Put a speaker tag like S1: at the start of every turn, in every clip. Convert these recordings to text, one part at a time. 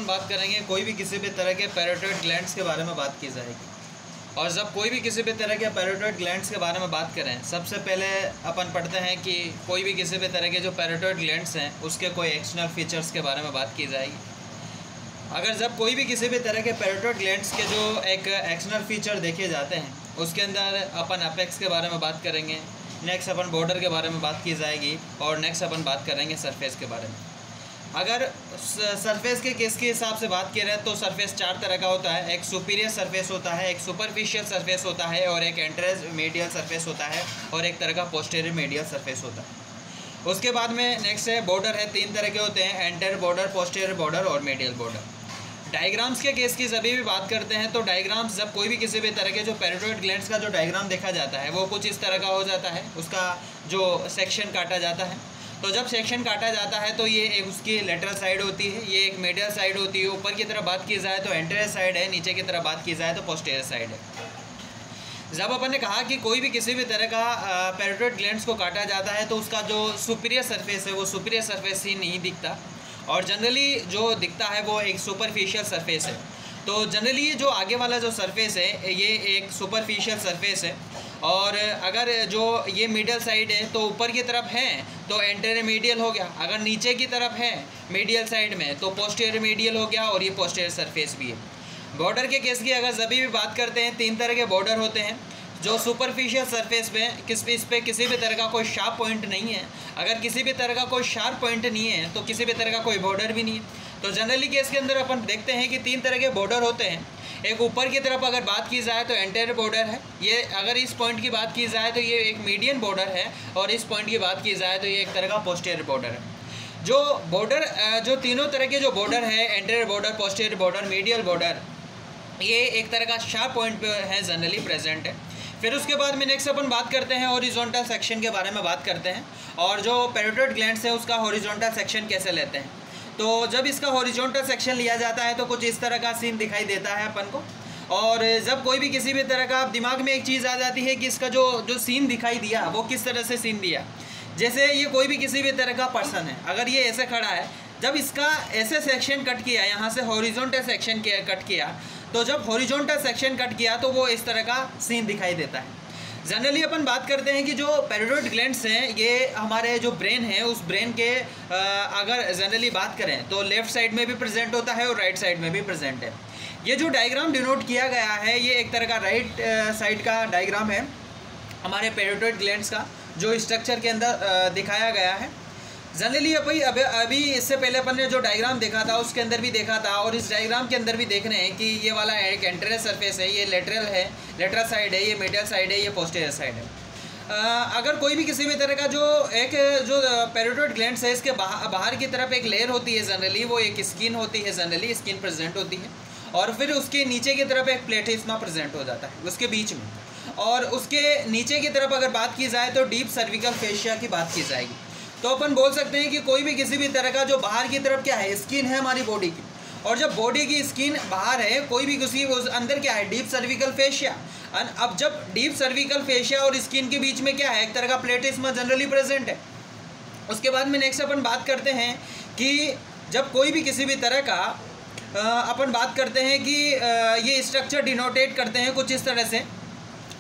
S1: अपन बात करेंगे कोई भी किसी भी तरह के पैराटाइड ग्लैंड्स के बारे में बात की जाएगी। और जब कोई भी किसी भी तरह के पैराटाइड ग्लैंड्स के बारे में बात करें, सबसे पहले अपन पढ़ते हैं कि कोई भी किसी भी तरह के जो पैराटाइड ग्लैंड्स हैं उसके कोई एक्सटर्नल फीचर्स के बारे में बात की जाएगी। अगर जब कोई भी किसी भी तरह के पैराटाइड ग्लैंड्स के जो एक एक्सटर्नल फीचर देखे जाते हैं उसके अंदर अपन अपेक्स के बारे में बात करेंगे, नेक्स्ट अपन बॉर्डर के बारे में बात की जाएगी और नेक्स्ट अपन बात करेंगे सरफेस के बारे में। अगर सरफेस के केस के हिसाब से बात करें तो सरफेस 4 तरह का होता है। एक सुपीरियर सरफेस होता है, एक सुपरफिशियल सरफेस होता है और एक इंटरमीडियल सरफेस होता है और एक तरह का पोस्टीरियर मीडियल सरफेस होता है। उसके बाद में नेक्स्ट है बॉर्डर है। 3 तरह के होते हैं, एंटीरियर बॉर्डर, पोस्टीरियर बॉर्डर और मीडियल बॉर्डर। डायग्राम्स के केस की सभी भी बात करते हैं तो डायग्राम्स जब कोई भी किसी भी तरह के जो पैराटाइड ग्लैंड्स का जो डायग्राम देखा जाता है वो कुछ इस तरह का हो जाता है। उसका जो सेक्शन काटा जाता है, तो जब सेक्शन काटा जाता है तो ये एक उसकी लेटरल साइड होती है, ये एक मीडियल साइड होती है। ऊपर की तरफ बात की जाए तो एंटीरियर साइड है, नीचे की तरफ बात की जाए तो पोस्टीरियर साइड है। जब अपन ने कहा कि कोई भी किसी भी तरह का पैराटाइड ग्लैंड्स को काटा जाता है तो उसका जो सुपीरियर सरफेस है वो सुपीरियर सरफेस ही नहीं दिखता और जनरली जो दिखता है वो एक सुपरफिशियल सरफेस है। तो जनरली जो आगे वाला जो सरफेस है ये एक सुपरफिशियल सरफेस है और अगर जो ये मिडियल साइड है तो ऊपर की तरफ है तो एंटीरियर मीडियल हो गया, अगर नीचे की तरफ है मीडियल साइड में तो पोस्टीरियर मीडियल हो गया और ये पोस्टीरियर सरफेस भी है। बॉर्डर के केस की अगर सभी भी बात करते हैं, 3 तरह के बॉर्डर होते हैं। जो सुपरफिशियल सरफेस में इस पे किसी भी तरह का कोई शार्प पॉइंट नहीं है, अगर किसी भी तरह का कोई शार्प पॉइंट नहीं है तो किसी भी तरह का कोई बॉर्डर भी नहीं है। तो जनरली केस के अंदर अपन देखते हैं कि 3 तरह के बॉर्डर होते हैं। एक ऊपर की तरफ अगर बात की जाए तो एंटीरियर बॉर्डर है, ये अगर इस पॉइंट की बात की जाए तो ये एक मीडियन बॉर्डर है और इस पॉइंट की बात की जाए तो ये एक तरह का पोस्टीरियर बॉर्डर है। जो बॉर्डर जो तीनों तरह के जो बॉर्डर है, anterior border, posterior border, medial border, ये एक तरह का शार्प पॉइंट पे है, जनरली प्रेजेंट है। फिर उसके बाद में नेक्स्ट अपन बात करते हैं हॉरिजॉन्टल सेक्शन के बारे में बात करते हैं और जो पैराटाइड ग्लैंड्स है उसका हॉरिजॉन्टल सेक्शन कैसे लेते हैं। तो जब इसका हॉरिजॉन्टल सेक्शन लिया जाता है तो कुछ इस तरह का सीन दिखाई देता है अपन को। और जब कोई भी किसी भी तरह का दिमाग में एक चीज़ आ जाती है कि इसका जो सीन दिखाई दिया वो किस तरह से सीन दिया। जैसे ये कोई भी किसी भी तरह का पर्सन है, अगर ये ऐसे खड़ा है, जब इसका ऐसे सेक्शन कट किया, यहाँ से हॉरिजॉन्टल सेक्शन कट किया, तो जब हॉरिजॉन्टल सेक्शन कट किया तो वो इस तरह का सीन दिखाई देता है। जनरली अपन बात करते हैं कि जो पैराटाइड ग्लैंड्स हैं ये हमारे जो ब्रेन है उस ब्रेन के अगर जनरली बात करें तो लेफ़्ट साइड में भी प्रेजेंट होता है और राइट साइड में भी प्रेजेंट है। ये जो डायग्राम डिनोट किया गया है ये एक तरह का राइट साइड का डायग्राम है हमारे पैराटाइड ग्लैंड्स का, जो स्ट्रक्चर के अंदर दिखाया गया है। जनरली अभी इससे पहले अपन ने जो डायग्राम देखा था उसके अंदर भी देखा था और इस डायग्राम के अंदर भी देख रहे हैं कि ये वाला एक एंटीरियर सरफेस है, ये लेटरल है, लेटरल साइड है, ये मीडियल साइड है, ये पोस्टीरियर साइड है। अगर कोई भी किसी भी तरह का जो पैराटाइड ग्लैंड्स है इसके बाहर की तरफ एक लेयर होती है, जनरली वो एक स्किन होती है, जनरली स्किन प्रेजेंट होती है और फिर उसके नीचे की तरफ एक प्लेटिस्मा प्रेजेंट हो जाता है उसके बीच में। और उसके नीचे की तरफ अगर बात की जाए तो डीप सर्विकल फेशिया की बात की जाएगी। तो अपन बोल सकते हैं कि कोई भी किसी भी तरह का जो बाहर की तरफ क्या है, स्किन है हमारी बॉडी की, और जब बॉडी की स्किन बाहर है कोई भी किसी अंदर क्या है, डीप सर्विकल फेशिया। अब जब डीप सर्विकल फेशिया और स्किन के बीच में क्या है, एक तरह का प्लेटिस्मा जनरली प्रेजेंट है। उसके बाद में नेक्स्ट अपन बात करते हैं कि जब कोई भी किसी भी तरह का अपन बात करते हैं कि ये स्ट्रक्चर डिनोटेट करते हैं कुछ इस तरह से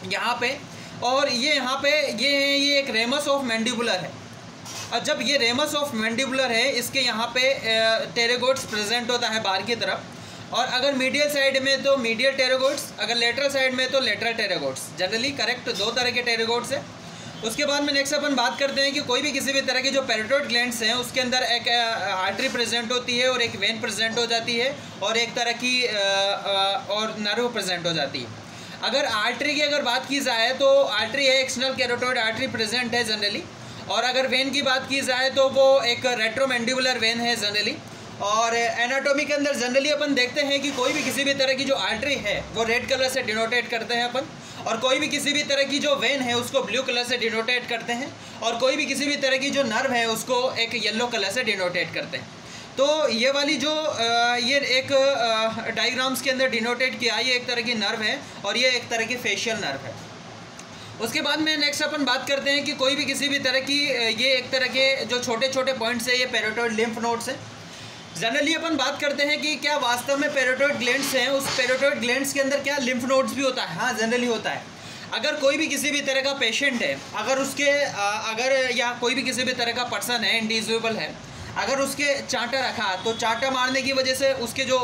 S1: यहाँ पे, और ये यहाँ पे ये एक रेमस ऑफ मैंडिबुलर है। और जब ये रेमस ऑफ मैंडिबुलर है इसके यहाँ पे टेरेगोट्स प्रेजेंट होता है बाहर की तरफ, और अगर मीडियल साइड में तो मीडियल टेरेगोट्स, अगर लेटरल साइड में तो लेटरल टेरेगोट्स, जनरली करेक्ट 2 तरह के टेरेगोट्स है। उसके बाद में नेक्स्ट अपन बात करते हैं कि कोई भी किसी भी तरह के जो पैराटाइड ग्लैंड्स हैं उसके अंदर एक आर्टरी प्रेजेंट होती है और एक वेन प्रेजेंट हो जाती है और एक तरह की और नर्व प्रेजेंट हो जाती है। अगर आर्टरी की अगर बात की जाए तो आर्टरी है, एक्सटर्नल कैरोटिड आर्टरी प्रेजेंट है जनरली, और अगर वेन की बात की जाए तो वो एक रेट्रोमैंडिबुलर वेन है जनरली। और एनाटॉमी के अंदर जनरली अपन देखते हैं कि कोई भी किसी भी तरह की जो आर्टरी है वो रेड कलर से डिनोटेट करते हैं अपन, और कोई भी किसी भी तरह की जो वेन है उसको ब्लू कलर से डिनोटेट करते हैं, और कोई भी किसी भी तरह की जो नर्व है उसको एक येलो कलर से डिनोटेट करते हैं। तो ये वाली जो ये एक डायग्राम्स के अंदर डिनोटेट किया, ये एक तरह की नर्व है और ये एक तरह की फेशियल नर्व है। उसके बाद में नेक्स्ट अपन बात करते हैं कि कोई भी किसी भी तरह की ये एक तरह के जो छोटे छोटे पॉइंट्स है ये पैराटाइड लिम्फ नोड्स है। जनरली अपन बात करते हैं कि क्या वास्तव में पैराटाइड ग्लैंड्स हैं, उस पैराटाइड ग्लैंड्स के अंदर क्या लिम्फ नोड्स भी होता है? हाँ, जनरली होता है। अगर कोई भी किसी भी तरह का पेशेंट है, अगर उसके अगर या कोई भी किसी भी तरह का पर्सन है, इंडिविजुअल है, अगर उसके चांटा रखा तो चांटा मारने की वजह से उसके जो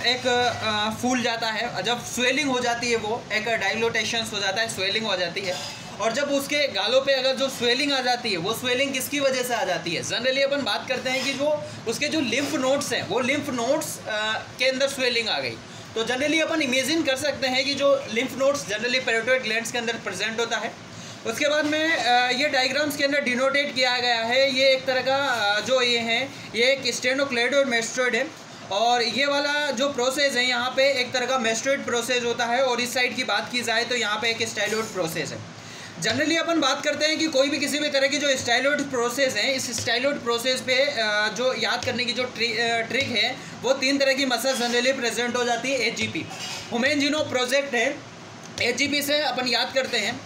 S1: एक फूल जाता है, जब स्वेलिंग हो जाती है, वो एक डाइलोटेशंस हो जाता है, स्वेलिंग हो जाती है। और जब उसके गालों पे अगर जो स्वेलिंग आ जाती है, वो स्वेलिंग किसकी वजह से आ जाती है? जनरली अपन बात करते हैं कि जो उसके जो लिम्फ नोड्स हैं, वो लिम्फ नोड्स के अंदर स्वेलिंग आ गई। तो जनरली अपन इमेजिन कर सकते हैं कि जो लिम्फ नोड्स जनरली पैराटाइड ग्लैंड्स के अंदर प्रेजेंट होता है। उसके बाद में ये डायग्राम्स के अंदर डिनोटेट किया गया है। ये एक तरह का जो ये है, ये एक स्टेनोक्लेड और मेस्टोइड है। और ये वाला जो प्रोसेस है, यहाँ पे एक तरह का मेस्टोइड प्रोसेस होता है, और इस साइड की बात की जाए तो यहाँ पे एक स्टाइलोइड प्रोसेस है। जनरली अपन बात करते हैं कि कोई भी किसी भी तरह की जो स्टाइलोइड प्रोसेस है, इस स्टाइलोइड प्रोसेस पे जो याद करने की जो ट्रिक है, वो 3 तरह की मसल जनरली प्रेजेंट हो जाती है। HGP ह्यूमन जीनोम प्रोजेक्ट है। HGP से अपन याद करते हैं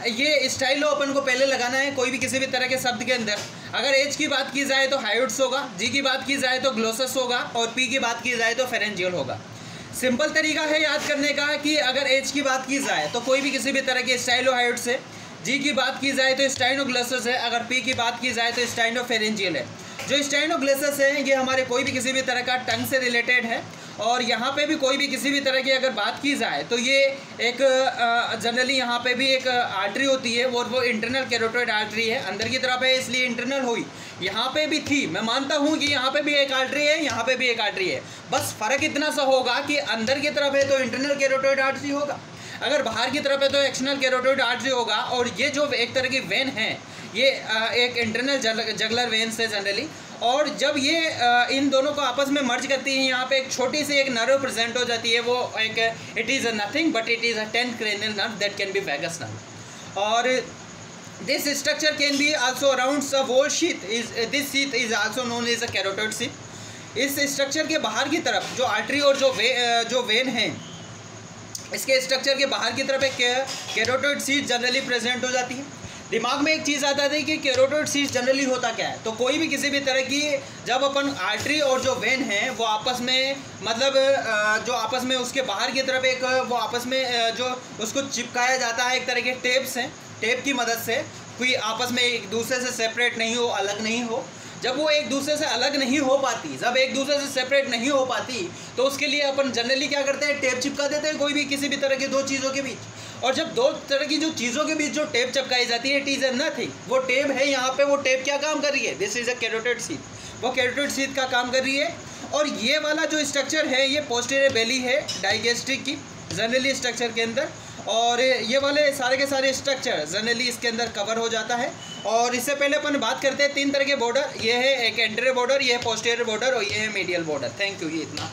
S1: ये स्टाइलो अपन को पहले लगाना है कोई भी किसी भी तरह के शब्द के अंदर। अगर H की बात की जाए तो हायोइड्स होगा, G की बात की जाए तो ग्लोसस होगा, और P की बात की जाए तो फेरेंजियल होगा। सिंपल तरीका है याद करने का कि अगर H की बात की जाए तो कोई भी किसी भी तरह के स्टाइलोहाइड्स है, G की बात की जाए तो स्टाइनोग्लोसस है, अगर P की बात की जाए तो स्टाइनोफेरेंजियल है। जो स्टाइनोग्लोसस है ये हमारे कोई भी किसी भी तरह का टंग से रिलेटेड है, और यहाँ पे भी कोई भी किसी भी तरह की अगर बात की जाए तो ये एक जनरली यहाँ पे भी एक आर्टरी होती है, और वो इंटरनल कैरोटिड आर्टरी है, अंदर की तरफ है इसलिए इंटरनल हुई। यहाँ पे भी थी, मैं मानता हूँ कि यहाँ पे भी एक आर्टरी है, यहाँ पे भी एक आर्टरी है, बस फ़र्क इतना सा होगा कि अंदर की तरफ है तो इंटरनल कैरोटिड आर्टरी होगा, अगर बाहर की तरफ है तो एक्सटर्नल कैरोटिड आर्टरी होगा। और ये जो एक तरह की वेन है, ये एक इंटरनल जगलर वेन से जनरली, और जब ये इन दोनों को आपस में मर्ज करती है, यहाँ पे एक छोटी सी एक नर्व प्रेजेंट हो जाती है, वो एक it is nothing but it is a 10th cranial nerve that can be vagus nerve। और this structure can be also around a whole sheath, this sheath is also known as a carotid sheath। इस structure के बाहर की तरफ जो artery और जो when है, इसके स्ट्रक्चर के बाहर की तरफ एक कैरोटिड शीथ जनरली प्रेजेंट हो जाती है। दिमाग में एक चीज़ आता है कि कैरोटिड शीथ जनरली होता क्या है, तो कोई भी किसी भी तरह की जब अपन आर्टरी और जो वेन है वो आपस में मतलब जो आपस में उसके बाहर की तरफ एक वो आपस में जो उसको चिपकाया जाता है, एक तरह के टेप्स हैं, टेप की मदद से कोई आपस में एक दूसरे से सेपरेट नहीं हो, अलग नहीं हो। जब वो एक दूसरे से अलग नहीं हो पाती, जब एक दूसरे से सेपरेट नहीं हो पाती, तो उसके लिए अपन जनरली क्या करते हैं, टेप चिपका देते हैं कोई भी किसी भी तरह के दो चीज़ों के बीच। और जब दो तरह की जो चीज़ों के बीच जो टेप चिपकाई जाती है, इट इज़ नथिंग, वो टेप है यहाँ पे, वो टेप क्या काम कर रही है, this is a carotid sheath, वो कैरोटिड शीथ का काम कर रही है। और ये वाला जो स्ट्रक्चर है ये पोस्टीरियर बेली है डाइगेस्ट्रिक की जनरली स्ट्रक्चर के अंदर, और ये वाले सारे के सारे स्ट्रक्चर जनरली इसके अंदर कवर हो जाता है। और इससे पहले अपन बात करते हैं 3 तरह के बॉर्डर, ये है एक एंटीरियर बॉर्डर, ये है पोस्टीरियर बॉर्डर, और ये है मीडियल बॉर्डर। थैंक यू, ये इतना।